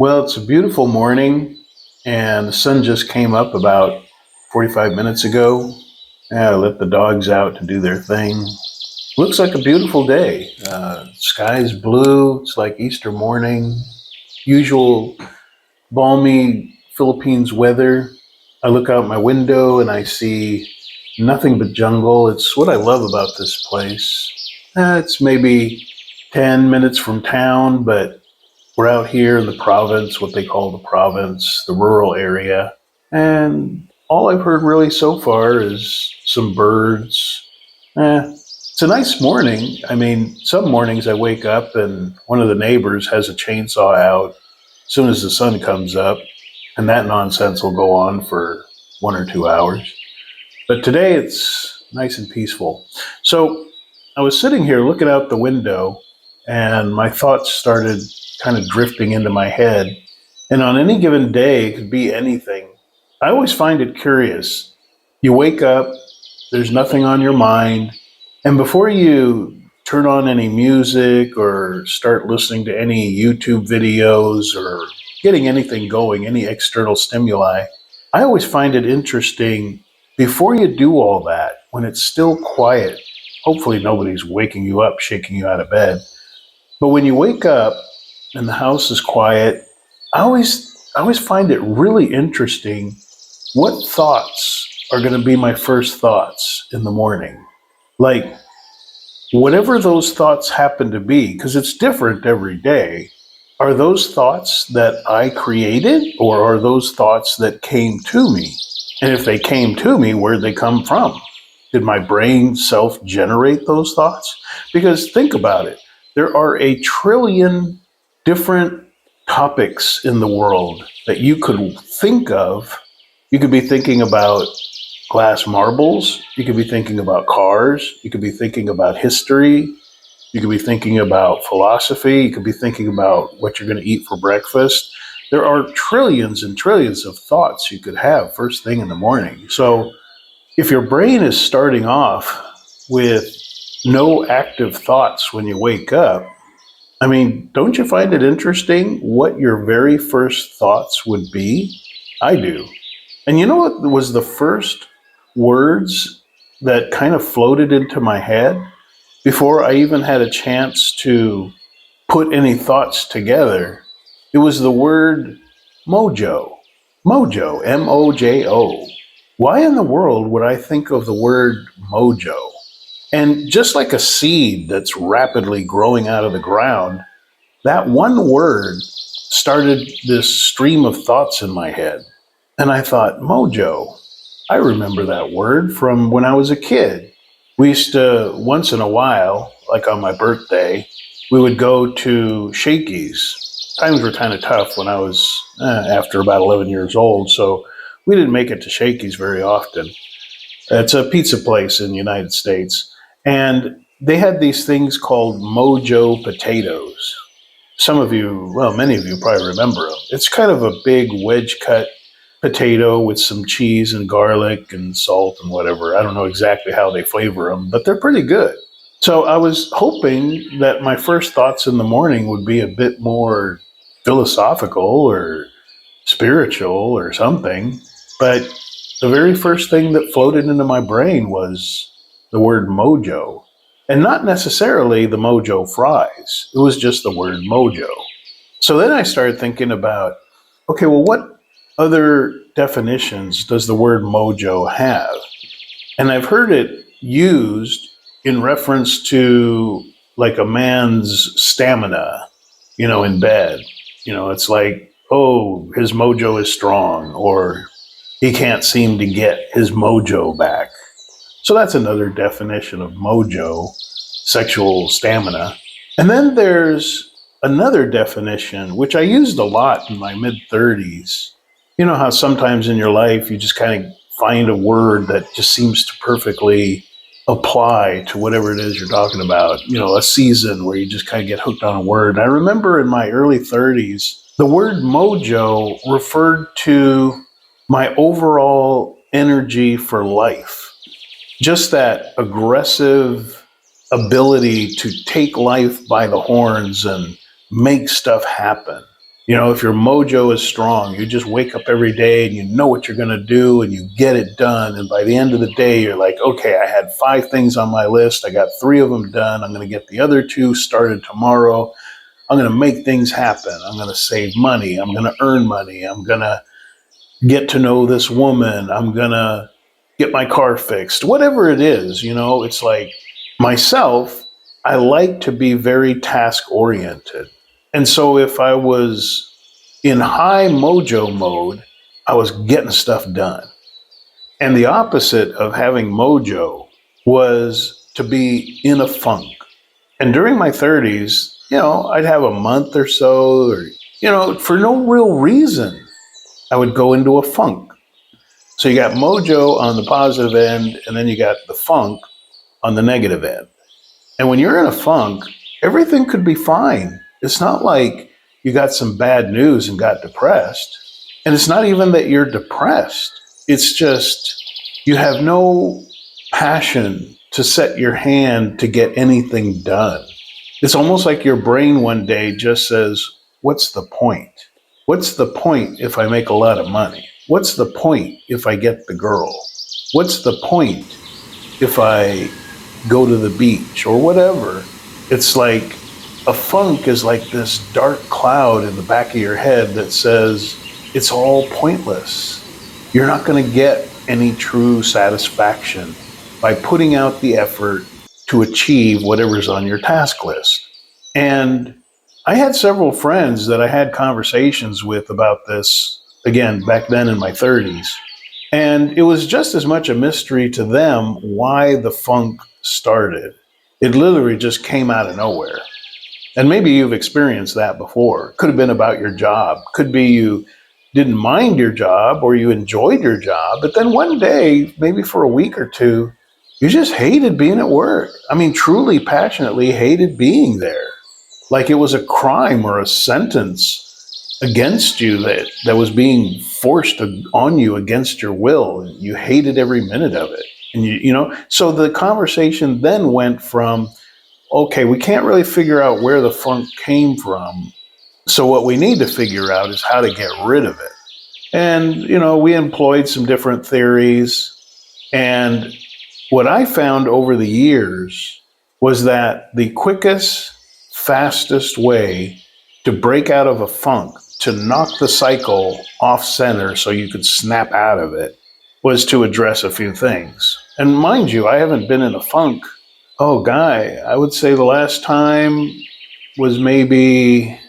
Well, it's a beautiful morning, and the sun just came up about 45 minutes ago. I let the dogs out to do their thing. Looks like a beautiful day. Sky's blue. It's like Easter morning. Usual balmy Philippines weather. I look out my window and I see nothing but jungle. It's what I love about this place. It's maybe 10 minutes from town, but we're out here in the province, what they call the province, the rural area. And all I've heard really so far is some birds. It's a nice morning. I mean, some mornings I wake up and one of the neighbors has a chainsaw out as soon as the sun comes up, and that nonsense will go on for 1 or 2 hours. But today it's nice and peaceful. So I was sitting here looking out the window, and my thoughts started kind of drifting into my head. And on any given day, it could be anything. I always find it curious. You wake up, there's nothing on your mind, and before you turn on any music or start listening to any YouTube videos or getting anything going, any external stimuli, I always find it interesting before you do all that, when it's still quiet. Hopefully nobody's waking you up, shaking you out of bed. But when you wake up and the house is quiet, I always find it really interesting what thoughts are going to be my first thoughts in the morning. Like, whatever those thoughts happen to be, because it's different every day, are those thoughts that I created, or are those thoughts that came to me? And if they came to me, where'd they come from? Did my brain self-generate those thoughts? Because think about it. There are a trillion different topics in the world that you could think of. You could be thinking about glass marbles. You could be thinking about cars. You could be thinking about history. You could be thinking about philosophy. You could be thinking about what you're going to eat for breakfast. There are trillions and trillions of thoughts you could have first thing in the morning. So if your brain is starting off with no active thoughts when you wake up, I mean, don't you find it interesting what your very first thoughts would be? I do. And you know what was the first words that kind of floated into my head before I even had a chance to put any thoughts together? It was the word mojo. Mojo, M-O-J-O. Why in the world would I think of the word mojo? And just like a seed that's rapidly growing out of the ground, that one word started this stream of thoughts in my head. And I thought, mojo, I remember that word from when I was a kid. We used to, once in a while, like on my birthday, we would go to Shakey's. Times were kind of tough when I was after about 11 years old, so we didn't make it to Shakey's very often. It's a pizza place in the United States. And they had these things called Mojo potatoes. Some of you, well, many of you probably remember them. It's kind of a big wedge cut potato with some cheese and garlic and salt and whatever. I don't know exactly how they flavor them, but they're pretty good. So I was hoping that my first thoughts in the morning would be a bit more philosophical or spiritual or something. But the very first thing that floated into my brain was the word mojo. And not necessarily the Mojo fries. It was just the word mojo. So then I started thinking about, okay, well, what other definitions does the word mojo have? And I've heard it used in reference to like a man's stamina, in bed. It's like, oh, his mojo is strong, or he can't seem to get his mojo back. So that's another definition of mojo, sexual stamina. And then there's another definition, which I used a lot in my mid-30s. You know how sometimes in your life you just kind of find a word that just seems to perfectly apply to whatever it is you're talking about. A season where you just kind of get hooked on a word. And I remember in my early 30s, the word mojo referred to my overall energy for life. Just that aggressive ability to take life by the horns and make stuff happen. If your mojo is strong, you just wake up every day and you know what you're going to do and you get it done. And by the end of the day, you're like, okay, I had 5 things on my list. I got 3 of them done. I'm going to get the other 2 started tomorrow. I'm going to make things happen. I'm going to save money. I'm going to earn money. I'm going to get to know this woman. I'm going to get my car fixed. Whatever it is, it's like myself, I like to be very task oriented. And so if I was in high mojo mode, I was getting stuff done. And the opposite of having mojo was to be in a funk. And during my 30s, I'd have a month or so, or, for no real reason, I would go into a funk. So you got mojo on the positive end, and then you got the funk on the negative end. And when you're in a funk, everything could be fine. It's not like you got some bad news and got depressed. And it's not even that you're depressed. It's just you have no passion to set your hand to get anything done. It's almost like your brain one day just says, what's the point? What's the point if I make a lot of money? What's the point if I get the girl? What's the point if I go to the beach or whatever? It's like a funk is like this dark cloud in the back of your head that says it's all pointless. You're not going to get any true satisfaction by putting out the effort to achieve whatever's on your task list. And I had several friends that I had conversations with about this, again, back then in my 30s. And it was just as much a mystery to them why the funk started. It literally just came out of nowhere. And maybe you've experienced that before. Could have been about your job. Could be you didn't mind your job or you enjoyed your job. But then one day, maybe for a week or two, you just hated being at work. I mean, truly, passionately hated being there. Like it was a crime or a sentence against you that was being forced on you against your will. You hated every minute of it. And so the conversation then went from, okay, we can't really figure out where the funk came from. So what we need to figure out is how to get rid of it. And, we employed some different theories. And what I found over the years was that the quickest, fastest way to break out of a funk, to knock the cycle off center so you could snap out of it, was to address a few things. And mind you, I haven't been in a funk. Oh, Guy, I would say the last time was maybe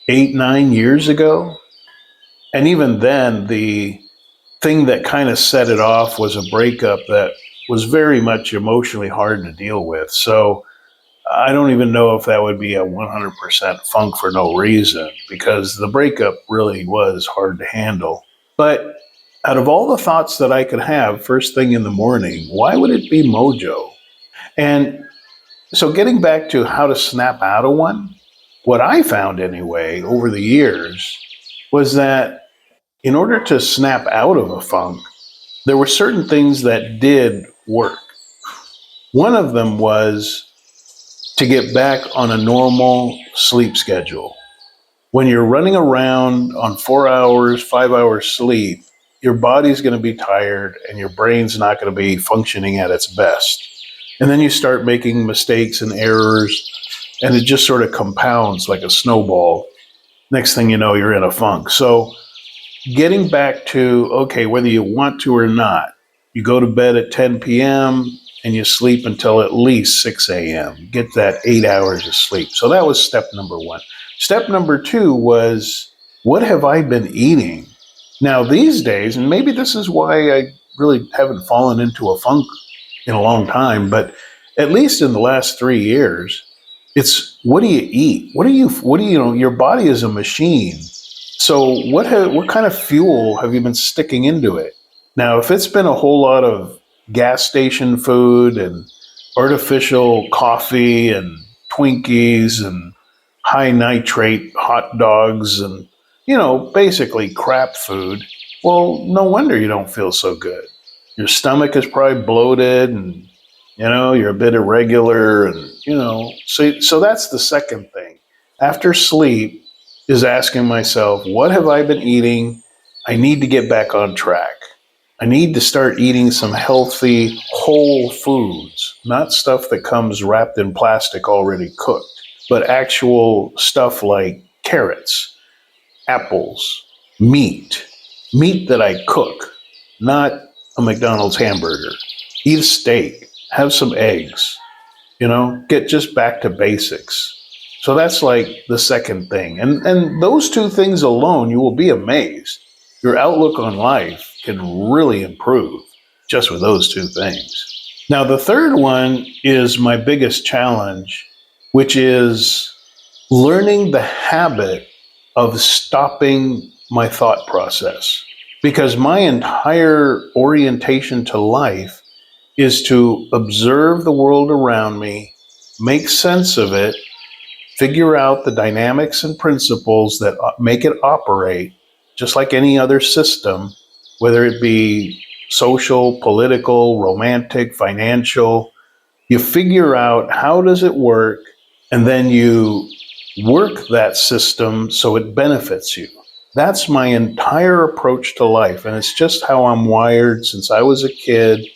8-9 years ago. And even then, the thing that kind of set it off was a breakup that was very much emotionally hard to deal with. So I don't even know if that would be a 100% funk for no reason, because the breakup really was hard to handle. But out of all the thoughts that I could have first thing in the morning, why would it be mojo? And so getting back to how to snap out of one, what I found anyway over the years was that in order to snap out of a funk, there were certain things that did work. One of them was to get back on a normal sleep schedule. When you're running around on 4 hours, 5 hours sleep, your body's going to be tired and your brain's not going to be functioning at its best. And then you start making mistakes and errors, and it just sort of compounds like a snowball. Next thing you know, you're in a funk. So getting back to, okay, whether you want to or not, you go to bed at 10 p.m. and you sleep until at least 6 a.m. Get that 8 hours of sleep. So that was step number 1. Step number 2 was, what have I been eating? Now, these days, and maybe this is why I really haven't fallen into a funk in a long time, but at least in the last 3 years, it's what do you eat? What do you, your body is a machine. So what kind of fuel have you been sticking into it? Now, if it's been a whole lot of gas station food and artificial coffee and Twinkies and high nitrate hot dogs and, basically crap food, well, no wonder you don't feel so good. Your stomach is probably bloated and, you're a bit irregular and, so that's the second thing. After sleep, is asking myself, what have I been eating? I need to get back on track. I need to start eating some healthy, whole foods, not stuff that comes wrapped in plastic already cooked, but actual stuff like carrots, apples, meat, meat that I cook, not a McDonald's hamburger. Eat a steak, have some eggs, get just back to basics. So that's like the second thing. And those two things alone, you will be amazed. Your outlook on life can really improve just with those two things. Now, the third one is my biggest challenge, which is learning the habit of stopping my thought process. Because my entire orientation to life is to observe the world around me, make sense of it, figure out the dynamics and principles that make it operate, just like any other system, whether it be social, political, romantic, financial. You figure out how does it work, and then you work that system so it benefits you. That's my entire approach to life, and it's just how I'm wired since I was a kid.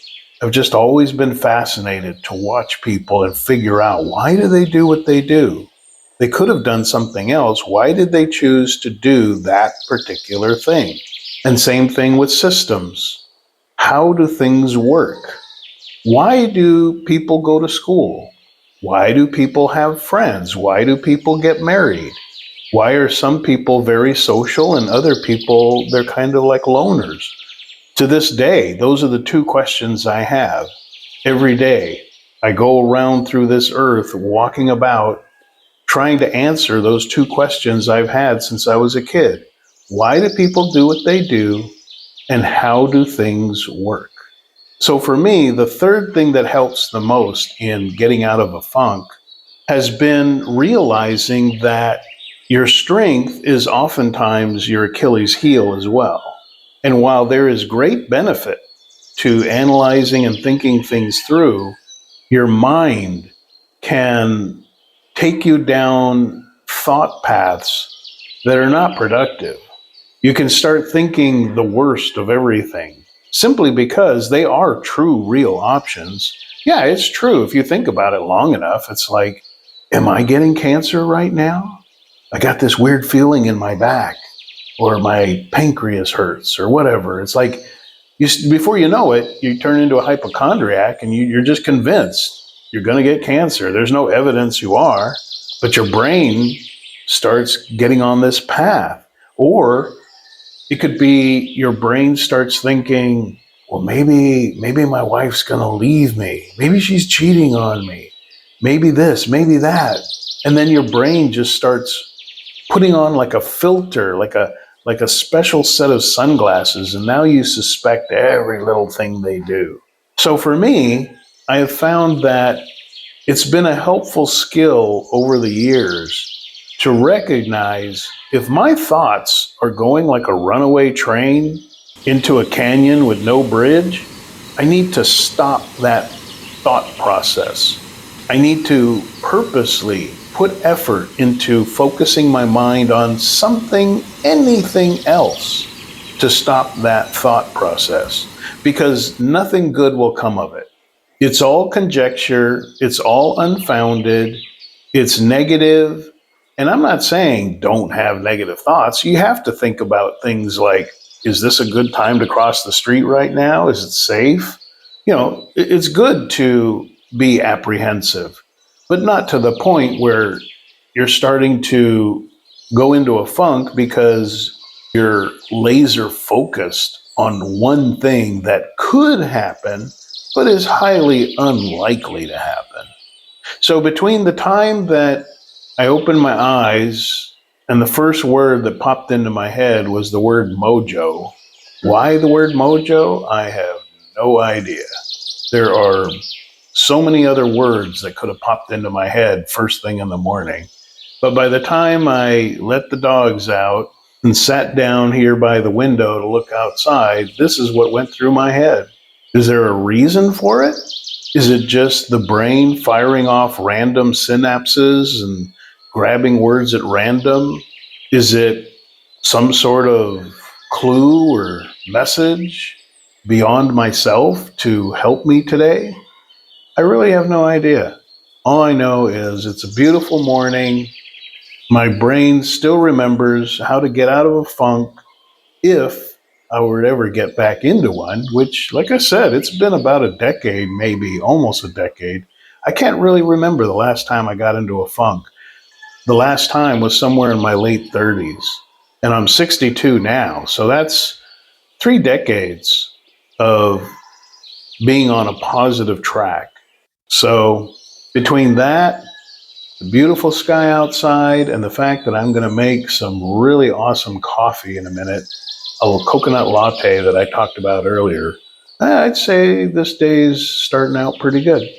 I've just always been fascinated to watch people and figure out, why do they do what they do? They could have done something else. Why did they choose to do that particular thing? And same thing with systems. How do things work? Why do people go to school? Why do people have friends? Why do people get married? Why are some people very social and other people, they're kind of like loners? To this day, those are the two questions I have every day. I go around through this earth, walking about, trying to answer those two questions I've had since I was a kid. Why do people do what they do? And how do things work? So for me, the third thing that helps the most in getting out of a funk has been realizing that your strength is oftentimes your Achilles heel as well. And while there is great benefit to analyzing and thinking things through, your mind can take you down thought paths that are not productive. You can start thinking the worst of everything simply because they are true, real options. Yeah, it's true. If you think about it long enough, it's like, am I getting cancer right now? I got this weird feeling in my back, or my pancreas hurts, or whatever. It's like, before you know it, you turn into a hypochondriac and you're just convinced you're going to get cancer. There's no evidence you are, but your brain starts getting on this path. Or it could be your brain starts thinking, well, maybe my wife's going to leave me. Maybe she's cheating on me. Maybe this, maybe that. And then your brain just starts putting on like a filter, like a special set of sunglasses, and now you suspect every little thing they do. So for me, I have found that it's been a helpful skill over the years to recognize if my thoughts are going like a runaway train into a canyon with no bridge, I need to stop that thought process. I need to purposely put effort into focusing my mind on something, anything else, to stop that thought process, because nothing good will come of it. It's all conjecture, it's all unfounded, it's negative. And I'm not saying don't have negative thoughts. You have to think about things like, is this a good time to cross the street right now? Is it safe? It's good to be apprehensive, but not to the point where you're starting to go into a funk because you're laser focused on one thing that could happen, but is highly unlikely to happen. So between the time that I opened my eyes and the first word that popped into my head was the word mojo. Why the word mojo? I have no idea. There are so many other words that could have popped into my head first thing in the morning. But by the time I let the dogs out and sat down here by the window to look outside, this is what went through my head. Is there a reason for it? Is it just the brain firing off random synapses and grabbing words at random? Is it some sort of clue or message beyond myself to help me today? I really have no idea. All I know is it's a beautiful morning. My brain still remembers how to get out of a funk if I were to ever get back into one, which, like I said, it's been about a decade, maybe almost a decade. I can't really remember the last time I got into a funk. The last time was somewhere in my late 30s, and I'm 62 now. So that's 3 decades of being on a positive track. So between that, the beautiful sky outside, and the fact that I'm going to make some really awesome coffee in a minute, a little coconut latte that I talked about earlier, I'd say this day's starting out pretty good.